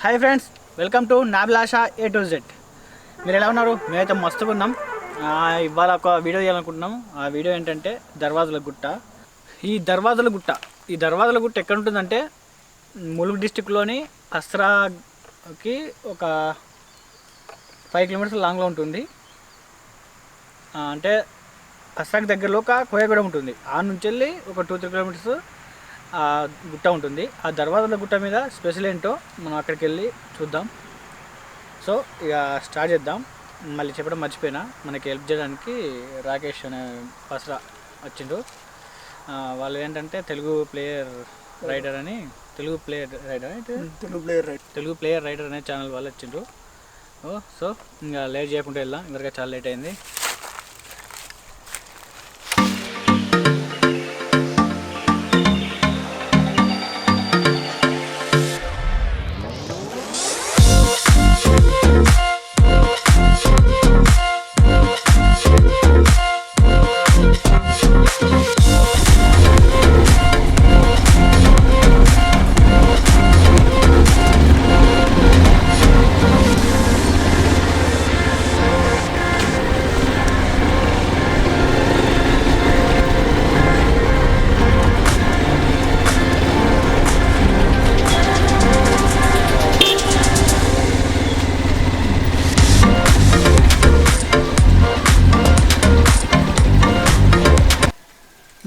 Hi friends, welcome to Nabhilasha A to Z. మీరు ఎలా ఉన్నారు? మేమైతే మస్తుగా ఉన్నాం. ఇవాళ ఒక వీడియో చేయాలనుకుంటున్నాం. ఆ వీడియో ఏంటంటే దర్వాజల గుట్ట. ఈ దర్వాజల గుట్ట ఎక్కడ ఉంటుందంటే ములుగు డిస్టిక్లోని అస్రాకి ఒక 5 కిలోమీటర్స్ లాంగ్లో ఉంటుంది. అంటే అస్రాకి దగ్గరలో ఒక కోయగూడ ఉంటుంది. ఆ నుంచి వెళ్ళి ఒక 2-3 కిలోమీటర్స్ గుట్ట ఉంటుంది. ఆ దర్వాజల గుట్ట మీద స్పెషల్ ఏంటో మనం అక్కడికి వెళ్ళి చూద్దాం. సో ఇక స్టార్ట్ చేద్దాం. మళ్ళీ చెప్పడం మర్చిపోయినా, మనకి హెల్ప్ చేయడానికి రాకేష్ అనే పసరా వచ్చిండు. వాళ్ళు ఏంటంటే తెలుగు ప్లేయర్ రైడర్ అనే ఛానల్ వాళ్ళు వచ్చిండ్రు. సో ఇంకా లేట్ చేయకుండా వెళ్దాం. ఇవరికి చాలా లేట్ అయింది.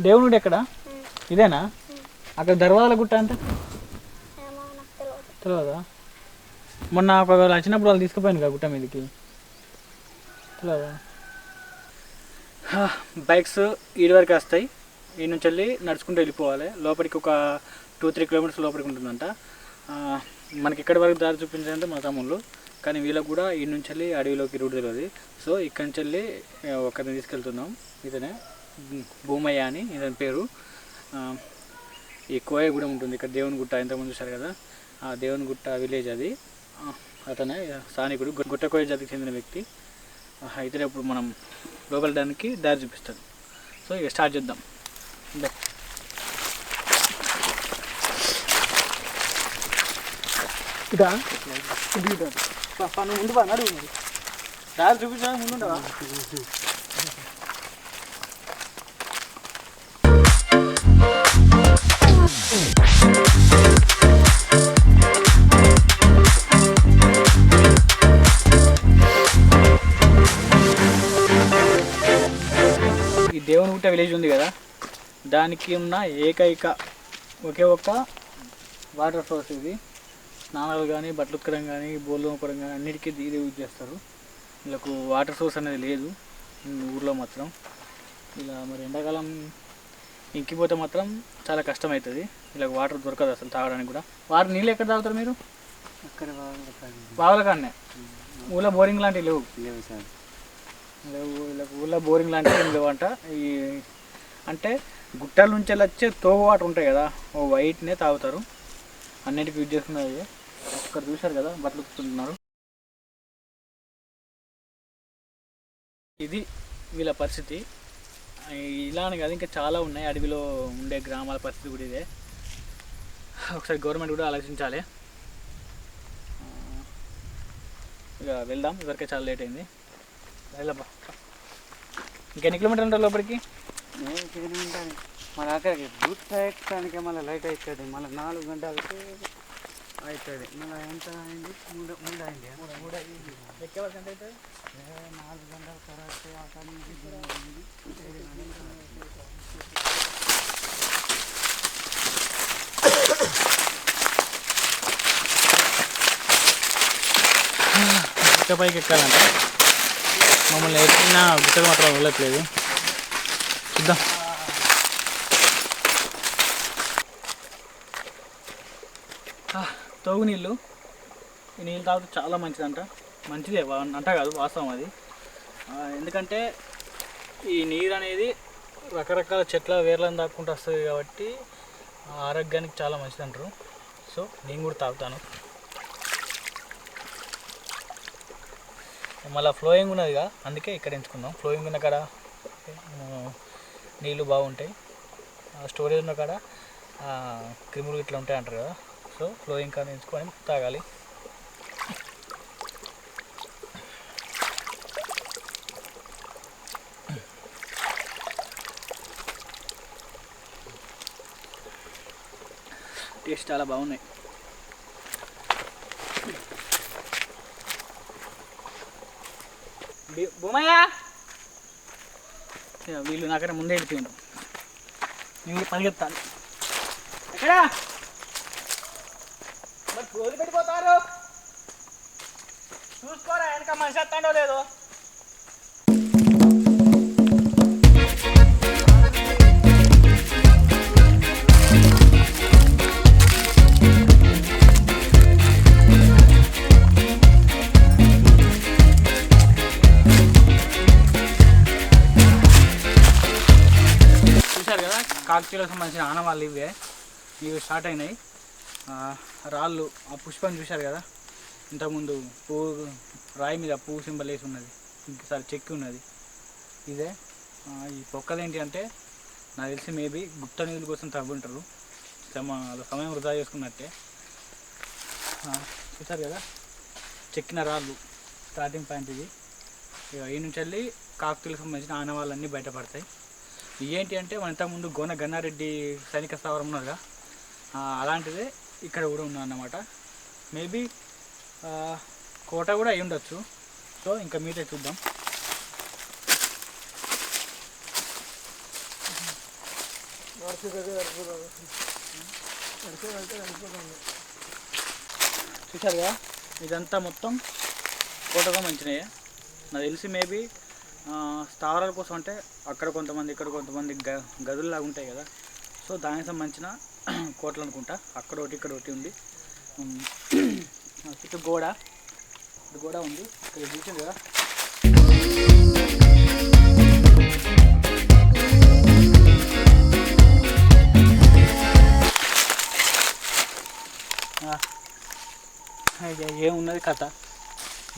దేవుడు ఎక్కడ? ఇదేనా? అక్కడ దర్వాజల గుట్ట అంటే తెలియదా? మొన్న ఒకవేళ వచ్చినప్పుడు వాళ్ళు తీసుకుపోయాను కదా గుట్ట మీదకి, తెలియదా? బైక్స్ ఈడి వరకు వస్తాయి. ఈ నుంచి వెళ్ళి నడుచుకుంటూ వెళ్ళిపోవాలి. లోపలికి ఒక 2-3 కిలోమీటర్స్ లోపలికి ఉంటుందంట. మనకి ఇక్కడి వరకు దారి చూపించాలంటే మా తమ్ముళ్ళు, కానీ వీళ్ళకి కూడా ఈ నుంచి వెళ్ళి అడవిలోకి రూట్ తెలియదు. సో ఇక్కడి నుంచి వెళ్ళి ఒకరిని తీసుకెళ్తున్నాం. ఇతనే భూమయ్య అని ఇతని పేరు. ఈ కోయగూడెం ఉంటుంది ఇక్కడ దేవుని గుట్ట, ఇంతకుముందు చూశారు కదా, ఆ దేవుని గుట్ట విలేజ్ అది. అతనే స్థానికుడు, గుట్టకోయ జాతికి చెందిన వ్యక్తి. ఇతనే ఇప్పుడు మనం లోపలడానికి దారి చూపిస్తాడు. సో ఇక స్టార్ట్ చేద్దాం. ఇదా ముందు బా నడువు, మరి దారి చూపించడానికి ముందుండవా? ఈ దేవుని గుట్ట విలేజ్ ఉంది కదా, దానికి ఉన్న ఒకే ఒక్క వాటర్ సోర్స్ ఇది. స్నానాలు కానీ, బట్టలు ఉతకడం కానీ, బోర్లు తోముకోవడం కానీ అన్నిటికీ ఇది యూజ్ చేస్తారు. వీళ్ళకు వాటర్ సోర్స్ అనేది లేదు ఊర్లో మాత్రం. ఇలా మరి ఎండాకాలం ఇంకిపోతే మాత్రం చాలా కష్టం అవుతుంది. వీళ్ళకి వాటర్ దొరకదు అసలు తాగడానికి కూడా. వాటర్ నీళ్ళు ఎక్కడ తాగుతారు మీరు? అక్కడ బావుల కాడనే. ఊళ్ళో బోరింగ్ లాంటివి లేవు సార్. వీళ్ళకి ఊళ్ళో బోరింగ్ లాంటివి ఏం లేవంట. ఈ అంటే గుట్టల నుంచి వచ్చే తోగు వాటర్ ఉంటాయి కదా, ఓ వైట్నే తాగుతారు. అన్నిటికీ యూజ్ చేసుకున్నది. అక్కడ చూశారు కదా బట్టలు ఉతుకుతున్నారు. ఇది వీళ్ళ పరిస్థితి. ఇలా అని కాదు, ఇంకా చాలా ఉన్నాయి. అడవిలో ఉండే గ్రామాల పరిస్థితి కూడా ఇదే. ఒకసారి గవర్నమెంట్ కూడా ఆలోచించాలి. ఇక వెళ్దాం, ఇవరికే చాలా లేట్ అయింది. వెళ్ళబ్బా. ఇంకెన్ని కిలోమీటర్లు ఉంటారు లోపలికి? మళ్ళీ అక్కడికి గుట్ట ఎక్కడానికి మళ్ళీ లైట్ అవుతుంది. మళ్ళీ 4 గంటలకి అవుతుంది. మళ్ళీ ఎంత అయింది? 3 అయింది. 3 అయింది. ఎక్కే వరకు ఎంత అవుతుంది? 4 గంటల తర్వాత అక్కడ నుంచి గుట్ట పైకి ఎక్కాలంటే మమ్మల్ని ఎక్కిన గుట్టలు మాత్రం వెళ్ళట్లేదు. చూద్దాం. తోగు నీళ్ళు, ఈ నీళ్ళు తాగితే చాలా మంచిదంట. మంచిదే అంట కాదు, వాస్తవం అది. ఎందుకంటే ఈ నీరు అనేది రకరకాల చెట్ల వేర్లను తాక్కుంటూ వస్తుంది కాబట్టి ఆరోగ్యానికి చాలా మంచిది అంటారు. సో నేను కూడా తాగుతాను. మళ్ళీ ఫ్లోయింగ్ ఉన్నదిగా, అందుకే ఇక్కడ ఎంచుకుందాం. ఫ్లోయింగ్ ఉన్న కాడ నీళ్ళు బాగుంటాయి. స్టోరేజ్ ఉన్న కాడ క్రిములు ఇట్లా ఉంటాయి అంటారు కదా. సో ఫ్లోయింగ్ కానీ ఎంచుకొని తాగాలి. టేస్ట్ చాలా బాగున్నాయి. భూమయ్య వీళ్ళు నాకన్నా ముందే వెళ్ళిపోయిండు. నేను పరిగెత్తాను. ఎక్కడా మరి గోలు పెట్టిపోతారు, చూసుకోరా వెనక మనిషి వస్తాడో లేదో. చూశారు కదా కాకతీయులకు సంబంధించిన ఆనవాళ్ళు ఇవి స్టార్ట్ అయినాయి. రాళ్ళు ఆ పుష్పం చూశారు కదా, ఇంతకుముందు పువ్వు రాయి మీద పువ్వు సింబల్ వేసి ఉన్నది, ఇంకోసారి చెక్కి ఉన్నది. ఇదే ఈ పొక్కలు ఏంటి అంటే నాకు తెలిసి మేబీ గుప్త నిధుల కోసం తవ్వుంటారు, సమయం వృధా చేసుకున్నట్టే. చూశారు కదా చెక్కిన రాళ్ళు స్టార్టింగ్ పాయింట్ ఇది. ఈ నుంచి వెళ్ళి కాకతీయులకు సంబంధించిన ఆనవాళ్ళన్నీ బయటపడతాయి. ఏంటి అంటే మన ఇంతకుముందు గోన గన్నారెడ్డి సైనిక స్థావరం ఉన్నదిగా, అలాంటిదే ఇక్కడ కూడా ఉన్నదన్నమాట. మేబీ కోట కూడా అయి ఉండొచ్చు. సో ఇంకా మీరే చూద్దాం. చూసారుగా ఇదంతా మొత్తం కోటగా మంచినాయే. నాకు తెలిసి మేబీ స్థావరాల కోసం అంటే అక్కడ కొంతమంది ఇక్కడ కొంతమంది గదుల్లాగా ఉంటాయి కదా, సో దానికి సంబంధించిన కోటలు అనుకుంటా. అక్కడ ఒకటి ఇక్కడ ఒకటి ఉంది. చుట్టూ గోడ ఉంది ఇక్కడ చూసింది కదా. ఏమున్నది కథ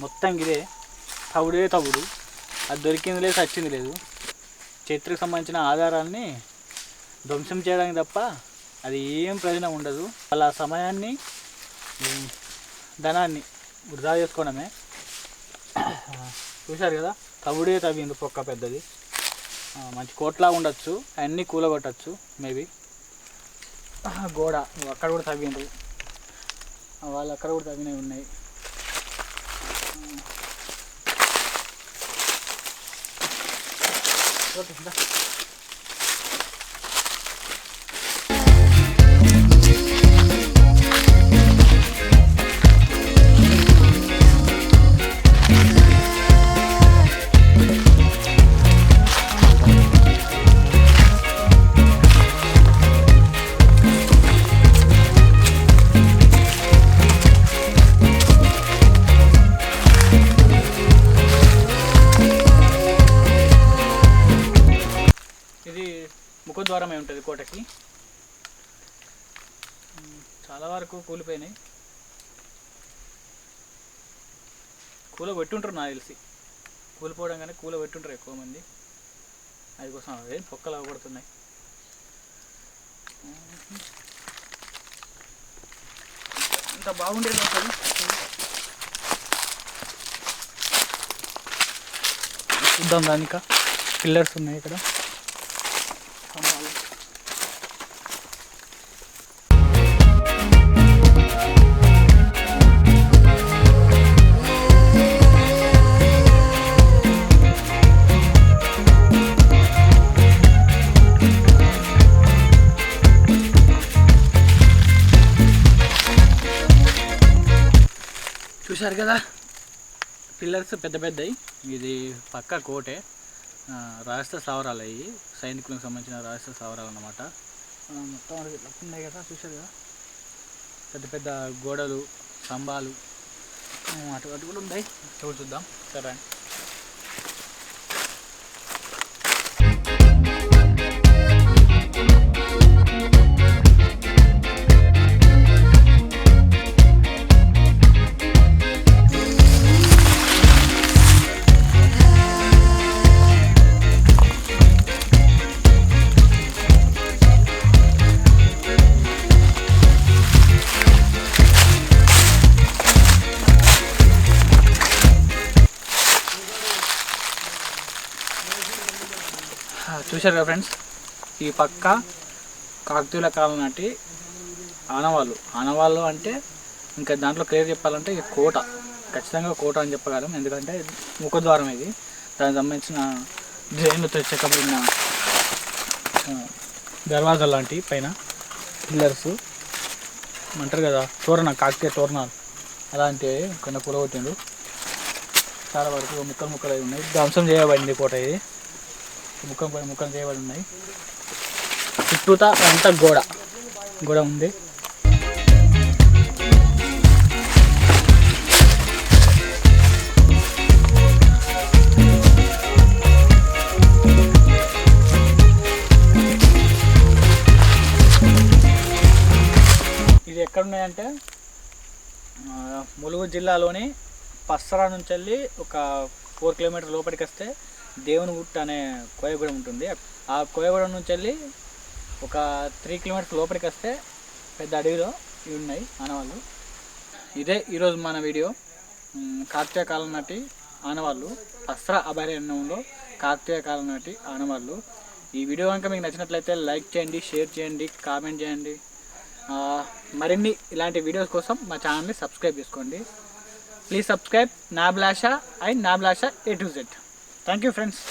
మొత్తం ఇదే, తవుడు. అది దొరికింది లేదు, చచ్చింది లేదు. చరిత్రకు సంబంధించిన ఆధారాలని ధ్వంసం చేయడానికి తప్ప అది ఏం ప్రయోజనం ఉండదు. వాళ్ళ సమయాన్ని ధనాన్ని వృధా చేసుకోవడమే. చూశారు కదా తవుడే తవ్వింది పొక్క పెద్దది, మంచి కోట్లా ఉండొచ్చు, అన్నీ కూలగొట్టచ్చు మేబీ. గోడ అక్కడ కూడా తవ్విండ్రు, వాళ్ళు అక్కడ కూడా తవ్వినవి ఉన్నాయి. ముఖద్వారమే ఉంటుంది కోటకి. చాలా వరకు కూలిపోయినాయి, కూలగొట్టుంటారు నాకు తెలిసి. కూలిపోవడం కానీ కూలగొట్టుంటారు ఎక్కువ మంది, అది కోసం అదే పొక్కలు అవగొడుతున్నాయి. ఇంత బాగుండేది అసలు. చూద్దాం దానిక పిల్లర్స్ ఉన్నాయి ఇక్కడ. చూశారు కదా పిల్లర్స్ పెద్ద పెద్దవి. ఇది పక్క కోటే, రాష్ట్ర స్థావరాలు అవి, సైనికులకు సంబంధించిన రాష్ట్ర స్థావరాలు అన్నమాట. మొత్తం ఉన్నాయి కదా, చూశారు కదా పెద్ద పెద్ద గోడలు, స్తంభాలు అటు కూడా ఉన్నాయి. చూద్దాం సరే. చూశారు కదా ఫ్రెండ్స్, ఈ పక్క కాకతీయుల కాలం నాటి ఆనవాళ్ళు అంటే ఇంకా దాంట్లో క్లియర్ చెప్పాలంటే ఇది కోట, ఖచ్చితంగా కోట అని చెప్పగలం. ఎందుకంటే ముఖద్వారం ఇది, దానికి సంబంధించిన డిజైన్లతో చెక్కబడిన దర్వాజా లాంటి పైన పిల్లర్స్ అంటారు కదా, కాకతీయ తోరణాలు అలాంటివి కొన్ని కూలగొట్టిండు. చాలా వరకు ముక్కలు అయి ఉన్నాయి. ధ్వంసం చేయబడింది కోట ఇది, ముక్కలు చేయబడి ఉన్నాయి. చుట్టూతా అంతా గోడ ఉంది. ఇది ఎక్కడున్నాయంటే ములుగు జిల్లాలోని పస్సరా నుంచి వెళ్ళి ఒక 4 కిలోమీటర్ లోపలికి వస్తే దేవునిగుట్ట అనే కోయగూడెం ఉంటుంది. ఆ కోయగూడెం నుంచి వెళ్ళి ఒక 3 కిలోమీటర్స్ లోపలికి వస్తే పెద్ద అడవిలో ఇవి ఉన్నాయి ఆనవాళ్ళు. ఇదే ఈరోజు మన వీడియో, కాకతీయ కాలం నాటి ఆనవాళ్ళు, పస్సరా అభయారణ్యంలో కాకతీయ కాలం నాటి ఆనవాళ్ళు. ఈ వీడియో కనుక మీకు నచ్చినట్లయితే లైక్ చేయండి, షేర్ చేయండి, కామెంట్ చేయండి. మరిన్ని ఇలాంటి వీడియోస్ కోసం మా ఛానల్ని సబ్స్క్రైబ్ చేసుకోండి. Please subscribe Nabhilasha and Nabhilasha A to Z. Thank you friends.